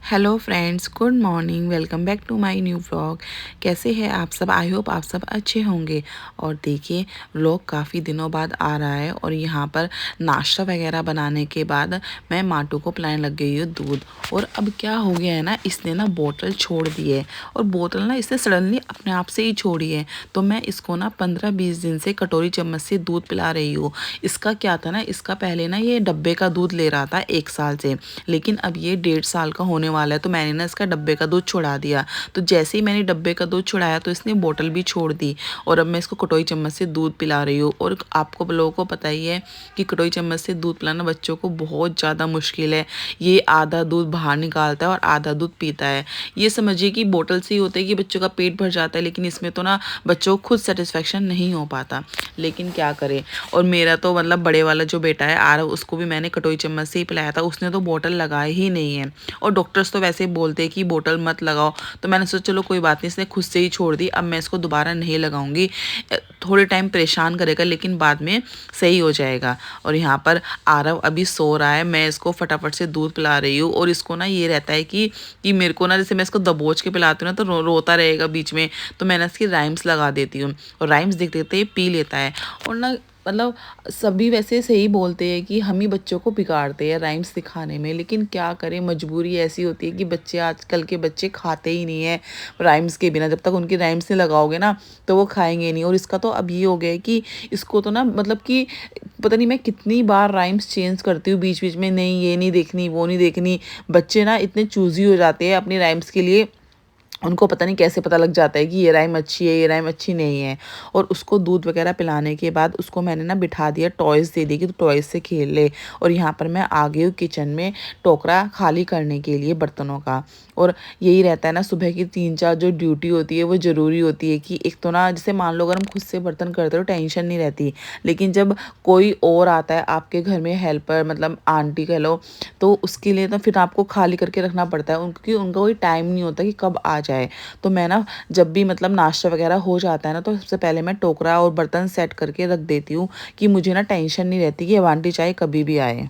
Hello friends, good morning. Welcome back to my new vlog. कैसे हैं आप सब? आई होप आप सब अच्छे होंगे। और देखिए, व्लॉग काफ़ी दिनों बाद आ रहा है और यहाँ पर नाश्ता वगैरह बनाने के बाद मैं माटू को पिलाने लग गई हूँ दूध। और अब क्या हो गया है ना, इसने ना बोतल छोड़ दी है और बोतल ना इसने सडनली अपने आप से ही छोड़ी है। तो मैं इसको ना 15-20 दिन से कटोरी चम्मच से दूध पिला रही हूँ। इसका क्या था ना, इसका पहले ना ये डब्बे का दूध ले रहा था 1 साल से, लेकिन अब ये 1.5 साल का होने वाला है तो मैंने ना इसका डब्बे का दूध छुड़ा दिया। तो जैसे ही मैंने डब्बे का दूध छुड़ाया तो इसने बोतल भी छोड़ दी और अब मैं इसको कटोरी चम्मच से दूध पिला रही हूँ। और आपको लोगों को पता ही है कि कटोरी चम्मच से दूध पिलाना बच्चों को बहुत ज़्यादा मुश्किल है। ये आधा दूध बाहर निकालता है और आधा दूध पीता है। ये समझिए कि बोतल से ही होता है कि बच्चों का पेट भर जाता है, लेकिन इसमें तो ना बच्चों को खुद सेटिस्फेक्शन नहीं हो पाता। लेकिन क्या करें। और मेरा तो मतलब बड़े वाला जो बेटा है आरव, उसको भी मैंने कटोरी चम्मच से ही पिलाया था, उसने तो बोतल लगाई ही नहीं है। और डॉक्टर्स तो वैसे ही बोलते हैं कि बोतल मत लगाओ। तो मैंने सोचा चलो कोई बात नहीं, इसने खुद से ही छोड़ दी, अब मैं इसको दोबारा नहीं लगाऊंगी। थोड़े टाइम परेशान करेगा लेकिन बाद में सही हो जाएगा। और यहाँ पर आरव अभी सो रहा है, मैं इसको फटाफट से दूध पिला रही हूँ। और इसको ना ये रहता है कि मेरे को ना, जैसे मैं इसको दबोच के पिलाती हूँ ना तो रोता रहेगा बीच में। तो मैंने इसकी राइम्स लगा देती हूँ और राइम्स देखते देखते ये पी लेता है। और ना मतलब सभी वैसे सही बोलते हैं कि हम ही बच्चों को बिगाड़ते हैं राइम्स सिखाने में, लेकिन क्या करें, मजबूरी ऐसी होती है कि बच्चे, आजकल के बच्चे खाते ही नहीं है राइम्स के बिना। जब तक उनकी राइम्स नहीं लगाओगे ना तो वो खाएंगे नहीं। और इसका तो अब ये हो गया है कि इसको तो ना मतलब कि पता नहीं मैं कितनी बार राइम्स चेंज करती हूँ बीच बीच में, नहीं ये नहीं देखनी वो नहीं देखनी। बच्चे ना इतने चूजी हो जाते हैं अपनी राइम्स के लिए, उनको पता नहीं कैसे पता लग जाता है कि ये राइम अच्छी है ये राइम अच्छी नहीं है। और उसको दूध वगैरह पिलाने के बाद उसको मैंने ना बिठा दिया, टॉयज़ दे दी कि तो टॉयज़ से खेल ले। और यहाँ पर मैं आ गई हूँ किचन में टोकरा खाली करने के लिए बर्तनों का। और यही रहता है ना, सुबह की 3-4 जो ड्यूटी होती है वो ज़रूरी होती है कि एक तो ना, जैसे मान लो अगर हम खुद से बर्तन करते हो टेंशन नहीं रहती, लेकिन जब कोई और आता है आपके घर में हेल्पर, मतलब आंटी कह लो, तो उसके लिए तो फिर आपको खाली करके रखना पड़ता है, क्योंकि उनका कोई टाइम नहीं होता कि कब आ जाए। तो मैं ना जब भी मतलब नाश्ता वगैरह हो जाता है ना तो सबसे पहले मैं टोकरा और बर्तन सेट करके रख देती हूँ कि मुझे ना टेंशन नहीं रहती कि अब आंटी चाहे कभी भी आए।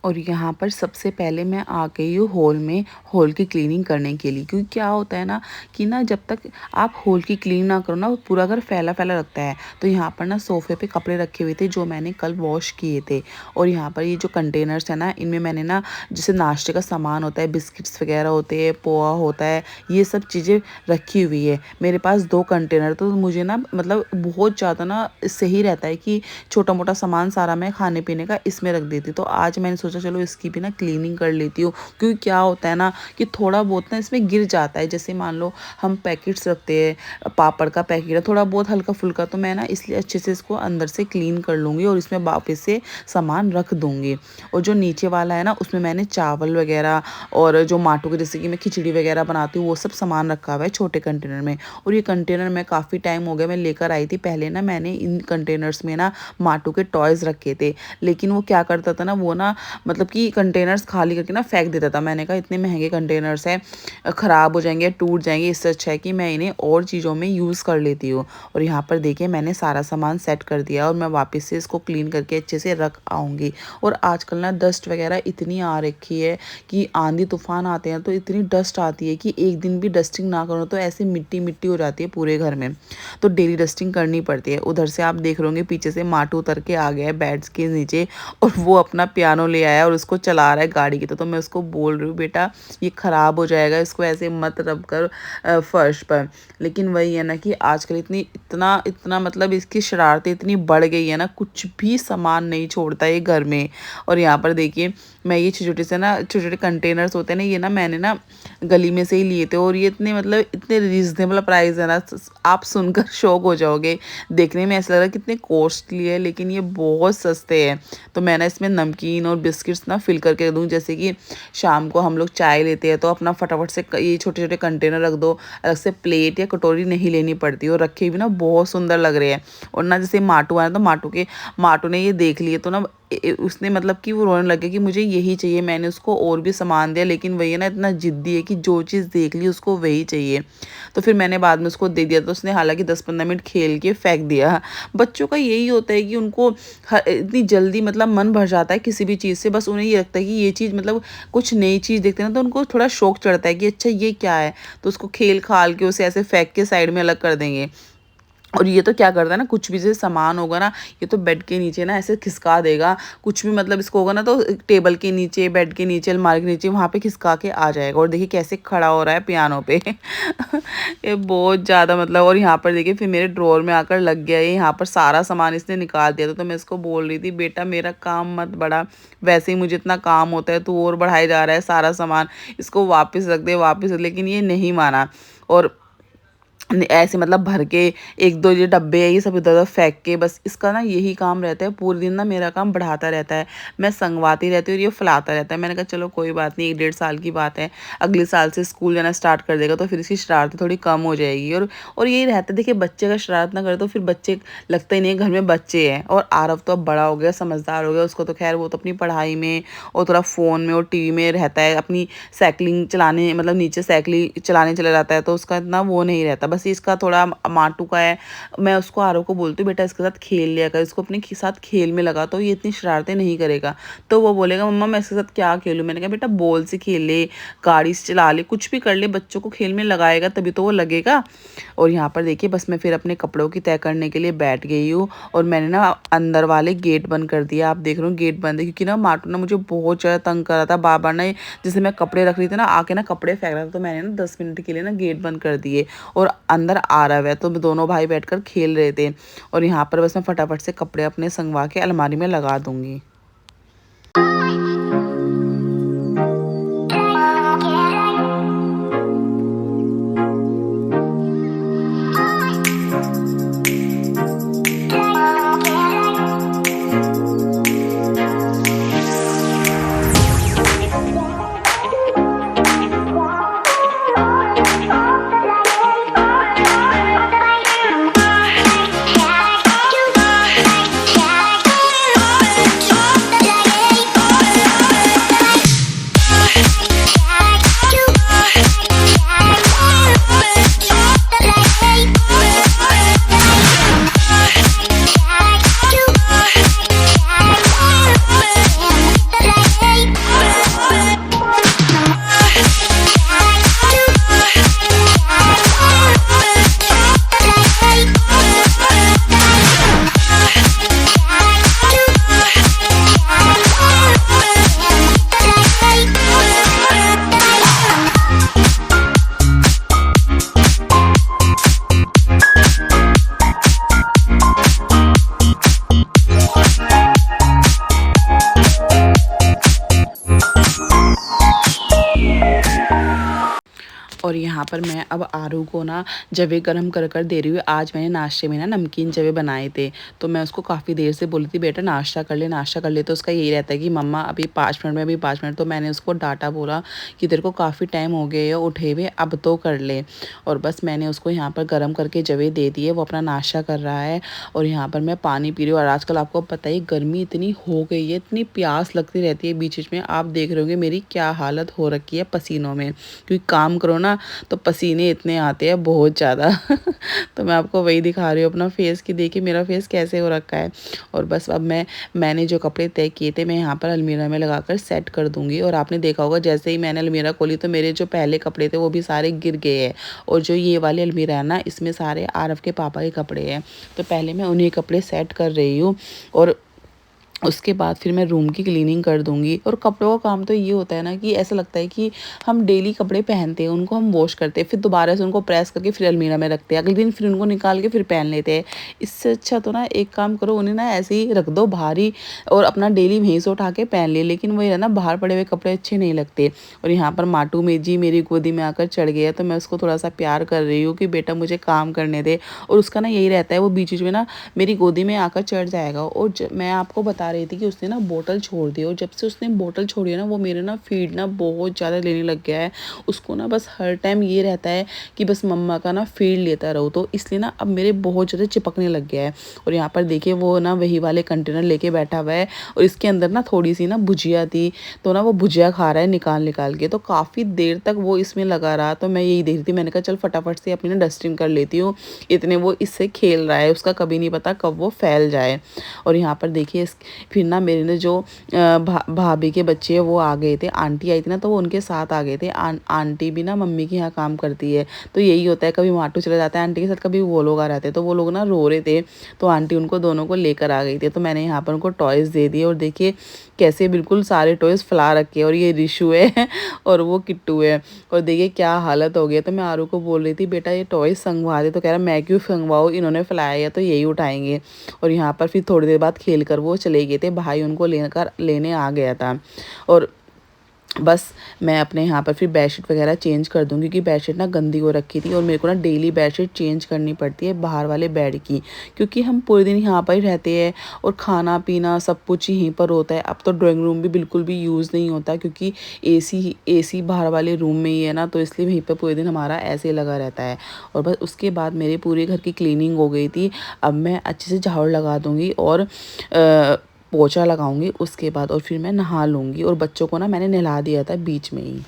और यहाँ पर सबसे पहले मैं आ गई हूँ हॉल में, हॉल की क्लीनिंग करने के लिए। क्योंकि क्या होता है ना कि ना जब तक आप हॉल की क्लीन ना करो ना, वो पूरा घर फैला-फैला लगता है। तो यहाँ पर ना सोफ़े पे कपड़े रखे हुए थे जो मैंने कल वॉश किए थे। और यहाँ पर ये जो कंटेनर्स है ना, इनमें मैंने ना जैसे नाश्ते का सामान होता है, बिस्किट्स वगैरह होते हैं, पोहा होता है, ये सब चीज़ें रखी हुई है। मेरे पास 2 कंटेनर, तो मुझे ना मतलब बहुत ज़्यादा ना सही रहता है कि छोटा-मोटा सामान सारा मैं खाने-पीने का इसमें रख देती हूँ। तो आज मैंने सोचा चलो इसकी भी ना क्लीनिंग कर लेती हूँ। क्योंकि क्या होता है ना कि थोड़ा बहुत ना इसमें गिर जाता है। जैसे मान लो हम पैकेट्स रखते हैं, पापड़ का पैकेट है, थोड़ा बहुत हल्का-फुल्का, तो मैं ना इसलिए अच्छे से इसको अंदर से क्लीन कर लूँगी और इसमें वापस से सामान रख दूँगी। और जो नीचे वाला है ना, उसमें मैंने चावल वगैरह और जो माटू के, जैसे कि मैं खिचड़ी वगैरह बनाती हूँ, वो सब सामान रखा हुआ है छोटे कंटेनर में। और ये कंटेनर मैं काफ़ी टाइम हो गया मैं लेकर आई थी। पहले ना मैंने इन कंटेनर्स में ना माटू के टॉयज़ रखे थे, लेकिन वो क्या करता था ना, वो ना मतलब कि कंटेनर्स खाली करके ना फेंक देता था। मैंने कहा इतने महंगे कंटेनर्स हैं, ख़राब हो जाएँगे, टूट जाएँगे, इससे अच्छा है कि मैं इन्हें और चीज़ों में यूज़ कर लेती हूँ। और यहाँ पर देखिए मैंने सारा सामान सेट कर दिया और मैं वापस से इसको क्लीन करके अच्छे से रख आऊँगी। और आजकल ना डस्ट वगैरह इतनी आ रखी है कि आंधी तूफ़ान आते हैं तो इतनी डस्ट आती है कि एक दिन भी डस्टिंग ना करो तो ऐसे मिट्टी-मिट्टी हो जाती है पूरे घर में। तो डेली डस्टिंग करनी पड़ती है। उधर से आप देख रहे होंगे पीछे से माटू उतर के आ गया है बेड्स के नीचे, और वो अपना पियानो ले आया और उसको चला रहा है गाड़ी की तरह। तो मैं उसको बोल रही हूँ बेटा ये ख़राब हो जाएगा, इसको ऐसे मत रब कर फर्श पर। लेकिन वही है ना कि आजकल इतना इतना मतलब इसकी शरारतें इतनी बढ़ गई है ना, कुछ भी सामान नहीं छोड़ता है ये घर में। और यहाँ पर देखिए मैं ये छोटे-छोटे से ना छोटे-छोटे कंटेनर्स होते हैं ना, ये ना मैंने ना गली में से ही लिए थे और ये इतने मतलब इतने रीज़नेबल प्राइस है ना, आप सुनकर शॉक हो जाओगे। देखने में ऐसा लग रहा है कितने कॉस्टली है, लेकिन ये बहुत सस्ते हैं। तो मैं ना इसमें नमकीन और बिस्किट्स ना फिल करके रख दूँ। जैसे कि शाम को हम लोग चाय लेते हैं तो अपना फटाफट से ये छोटे-छोटे कंटेनर रख दो, अलग से प्लेट या कटोरी नहीं लेनी पड़ती, और रखे भी ना बहुत सुंदर लग रहे हैं। और ना जैसे माटू आया तो माटू ने ये देख लिए तो ना उसने मतलब कि वो रोने लग गया कि मुझे यही चाहिए। मैंने उसको और भी सामान दिया, लेकिन वही है ना इतना ज़िद्दी है कि जो चीज़ देख ली उसको वही चाहिए। तो फिर मैंने बाद में उसको दे दिया, तो उसने हालाँकि 10-15 मिनट खेल के फेंक दिया। बच्चों का यही होता है कि उनको इतनी जल्दी मतलब मन भर जाता है किसी भी चीज़ से, बस उन्हें ये लगता है कि ये चीज़ मतलब कुछ नई चीज़ देखते हैं ना तो उनको थोड़ा शौक चढ़ता है कि अच्छा ये क्या है? तो उसको खेल-खाल के उसे ऐसे फेंक के साइड में अलग कर देंगे। और ये तो क्या करता है ना, कुछ भी जैसे सामान होगा ना, ये तो बेड के नीचे ना ऐसे खिसका देगा। कुछ भी मतलब इसको होगा ना तो टेबल के नीचे, बेड के नीचे, अलमारी के नीचे वहाँ पे खिसका के आ जाएगा। और देखिए कैसे खड़ा हो रहा है पियानो पे। ये बहुत ज़्यादा मतलब, और यहाँ पर देखिए फिर मेरे ड्रॉअर में आकर लग गया है। यहाँ पर सारा सामान इसने निकाल दिया था। तो मैं इसको बोल रही थी बेटा मेरा काम मत बढ़ा, वैसे ही मुझे इतना काम होता है, तू और बढ़ाए जा रहा है सारा सामान, इसको वापस रख दे, वापस रख। लेकिन ये नहीं माना और ऐसे मतलब भर के 1-2 ये डब्बे है ये सब इधर-उधर फेंक के, बस इसका ना यही काम रहता है। पूरे दिन ना मेरा काम बढ़ाता रहता है, मैं संगवाती रहती हूँ और ये फैलाता रहता है। मैंने कहा चलो कोई बात नहीं, 1 डेढ़ साल की बात है, अगले साल से स्कूल जाना स्टार्ट कर देगा तो फिर इसकी शरारतें थोड़ी कम हो जाएगी। और यही रहता है देखिए, बच्चे अगर शरारत ना करे तो फिर बच्चे लगता ही नहीं है घर में बच्चे हैं। और आरव तो अब बड़ा हो गया, समझदार हो गया, उसको तो खैर वो तो अपनी पढ़ाई में और थोड़ा फ़ोन में और टीवी में रहता है। अपनी साइकिलिंग चलाने मतलब नीचे साइकिल चलाने चला जाता है, तो उसका इतना वो नहीं रहता। बस इसका थोड़ा माटू का है। मैं उसको आरव को बोलती हूँ बेटा इसके साथ खेल लिया कर, इसको अपने साथ खेल में लगा तो ये इतनी शरारतें नहीं करेगा। तो वो बोलेगा मम्मा मैं इसके साथ क्या खेलूँ? मैंने कहा बेटा बॉल से खेल ले, गाड़ी से चला ले, कुछ भी कर ले, बच्चों को खेल में लगाएगा तभी तो वो लगेगा। और यहाँ पर देखिए बस मैं फिर अपने कपड़ों की तय करने के लिए बैठ गई हूँ और मैंने ना अंदर वाले गेट बंद कर दिया। आप देख रहे हो गेट बंद है क्योंकि ना माटू ना मुझे बहुत ज़्यादा तंग कर रहा था। बार-बार ना जैसे मैं कपड़े रख रही थी ना, आके ना कपड़े फेंक रहा था, तो मैंने ना 10 मिनट के लिए ना गेट बंद कर दिए और अंदर आ रहा है। तो दोनों भाई बैठकर खेल रहे थे और यहाँ पर बस मैं फटाफट से कपड़े अपने संगवा के अलमारी में लगा दूँगी। पर मैं अब आरू को ना जवे गरम कर दे रही हूँ। आज मैंने नाश्ते में ना नमकीन जवे बनाए थे, तो मैं उसको काफ़ी देर से बोली थी बेटा नाश्ता कर ले, नाश्ता कर ले। तो उसका यही रहता है कि मम्मा अभी 5 मिनट में, अभी 5 मिनट। तो मैंने उसको डांटा, बोला कि तेरे को काफ़ी टाइम हो गए है उठे हुए, अब तो कर ले। और बस मैंने उसको यहाँ पर गर्म करके जवे दे दिए, वो अपना नाश्ता कर रहा है और यहाँ पर मैं पानी पी रही हूँ। और आजकल आपको पता है गर्मी इतनी हो गई है, इतनी प्यास लगती रहती है बीच बीच में। आप देख रहे होंगे मेरी क्या हालत हो रखी है पसीनों में, क्योंकि काम करो ना तो पसीने इतने आते हैं बहुत ज़्यादा। तो मैं आपको वही दिखा रही हूँ अपना फेस, कि देखिए मेरा फेस कैसे हो रखा है। और बस अब मैंने जो कपड़े तय किए थे मैं यहाँ पर अलमीरा में लगाकर सेट कर दूँगी। और आपने देखा होगा जैसे ही मैंने अलमीरा खोली तो मेरे जो पहले कपड़े थे वो भी सारे गिर गए हैं। और जो ये वाली अलमीरा है ना, इसमें सारे आरव के पापा के कपड़े हैं, तो पहले मैं उन्हीं कपड़े सेट कर रही हूँ और उसके बाद फिर मैं रूम की क्लीनिंग कर दूँगी। और कपड़ों का काम तो ये होता है ना कि ऐसा लगता है कि हम डेली कपड़े पहनते हैं, उनको हम वॉश करते हैं, फिर दोबारा से उनको प्रेस करके फिर अलमीरा में रखते हैं, अगले दिन फिर उनको निकाल के फिर पहन लेते हैं। इससे अच्छा तो ना एक काम करो, उन्हें ना ऐसे ही रख दो बाहर ही और अपना डेली वहीं से उठा के पहन ले। लेकिन वही है ना, बाहर पड़े हुए कपड़े अच्छे नहीं लगते। और यहाँ पर माटू में जी मेरी गोदी में आकर चढ़ गया, तो मैं उसको थोड़ा सा प्यार कर रही हूँ कि बेटा मुझे काम करने दे। और उसका ना यही रहता है, वो बीच बीच में ना मेरी गोदी में आकर चढ़ जाएगा। और मैं आपको बता रही थी कि उसने ना बोतल छोड़ दी, और जब से उसने बोतल छोड़ी है ना, वो मेरे ना फीड ना बहुत ज़्यादा लेने लग गया है। उसको ना बस हर टाइम ये रहता है कि बस मम्मा का ना फीड लेता रहो, तो इसलिए ना अब मेरे बहुत ज़्यादा चिपकने लग गया है। और यहाँ पर देखिए वो ना वही वाले कंटेनर लेके बैठा हुआ है, और इसके अंदर ना थोड़ी सी ना भुजिया थी, तो ना वो भुजिया खा रहा है निकाल निकाल के। तो काफ़ी देर तक वो इसमें लगा रहा, तो मैं यही देख रही थी, मैंने कहा चल फटाफट से अपनी ना डस्टिंग कर लेती हूँ, इतने वो इससे खेल रहा है, उसका कभी नहीं पता कब वो फैल जाए। और यहाँ पर देखिए फिर ना मेरे ने जो भाभी के बच्चे हैं वो आ गए थे, आंटी आई थी ना, तो वो उनके साथ आ गए थे। आंटी भी ना मम्मी के यहाँ काम करती है, तो यही होता है, कभी माटू चला जाता है आंटी के साथ, कभी वो लोग आ रहते हैं। तो वो लोग ना रो रहे थे, तो आंटी उनको दोनों को लेकर आ गई थी। तो मैंने यहाँ पर उनको टॉयज़ दे दिए, और देखिए कैसे बिल्कुल सारे टॉयज़ फैला रखे हैं। और ये रिशु है और वो किट्टू है, और देखिए क्या हालत हो गई। तो मैं आरू को बोल रही थी बेटा ये टॉयज़ संगवा दे, तो कह रहा मैं क्यों संगवाऊँ, इन्होंने फैलाया है तो यही उठाएंगे। और यहाँ पर फिर थोड़ी देर बाद खेल कर वो चले गए थे, भाई उनको लेने आ गया था। और बस मैं अपने यहाँ पर फिर बेडशीट वगैरह चेंज कर दूँगी, क्योंकि बेडशीट ना गंदी हो रखी थी, और मेरे को ना डेली बेडशीट चेंज करनी पड़ती है बाहर वाले बेड की, क्योंकि हम पूरे दिन यहाँ पर ही रहते हैं और खाना पीना सब कुछ यहीं पर होता है। अब तो ड्राइंग रूम भी बिल्कुल भी यूज़ नहीं होता, क्योंकि एसी बाहर वाले रूम में ही है ना, तो इसलिए वहीं पर पूरे दिन हमारा ऐसे लगा रहता है। और बस उसके बाद मेरे पूरे घर की क्लीनिंग हो गई थी। अब मैं अच्छे से झाड़ू लगा दूँगी और पोछा लगाऊंगी उसके बाद, और फिर मैं नहा लूँगी। और बच्चों को ना मैंने नहला दिया था बीच में ही।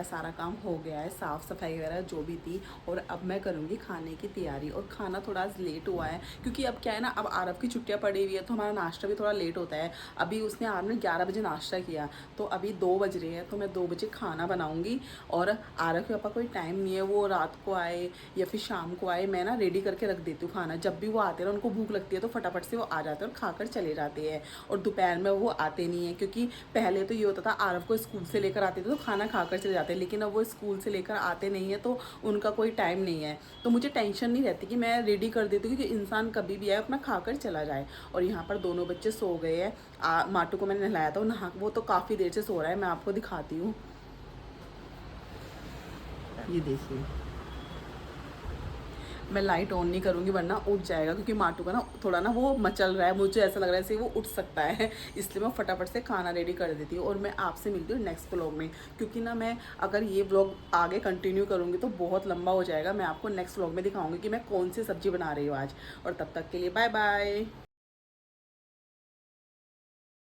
सारा काम हो गया है, साफ़ सफाई वगैरह जो भी थी, और अब मैं करूँगी खाने की तैयारी। और खाना थोड़ा लेट हुआ है, क्योंकि अब क्या है ना, अब आरव की छुट्टियाँ पड़ी हुई है, तो हमारा नाश्ता भी थोड़ा लेट होता है। अभी उसने आरव ने 11 बजे नाश्ता किया, तो अभी 2 बज रहे हैं, तो मैं 2 बजे खाना बनाऊँगी। और आरव के पापा कोई टाइम नहीं है, वो रात को आए या फिर शाम को आए, मैं ना रेडी करके रख देती हूँ खाना। जब भी वो आते हैं उनको भूख लगती है, तो फटाफट से वो आ जाते हैं और खाकर चले जाते हैं। और दोपहर में वो आते नहीं हैं, क्योंकि पहले तो ये होता था आरव को स्कूल से लेकर आते थे तो खाना खाकर चले जाते हैं, लेकिन अब वो स्कूल से लेकर आते नहीं है, तो उनका कोई टाइम नहीं है। तो मुझे टेंशन नहीं रहती कि मैं रेडी कर देती हूँ, क्योंकि इंसान कभी भी आए अपना खाकर चला जाए। और यहाँ पर दोनों बच्चे सो गए हैं। माटू को मैंने नहलाया था, वो तो काफ़ी देर से सो रहा है, मैं आपको दिखाती हूँ। ये देखिए मैं लाइट ऑन नहीं करूँगी वरना उठ जाएगा, क्योंकि माटू का ना थोड़ा ना वो मचल रहा है, मुझे ऐसा लग रहा है जैसे वो उठ सकता है। इसलिए मैं फटाफट से खाना रेडी कर देती हूँ और मैं आपसे मिलती हूँ नेक्स्ट व्लॉग में, क्योंकि ना मैं अगर ये व्लॉग आगे कंटिन्यू करूँगी तो बहुत लंबा हो जाएगा। मैं आपको नेक्स्ट व्लॉग में दिखाऊँगी कि मैं कौन सी सब्ज़ी बना रही हूँ आज। और तब तक के लिए बाय बाय।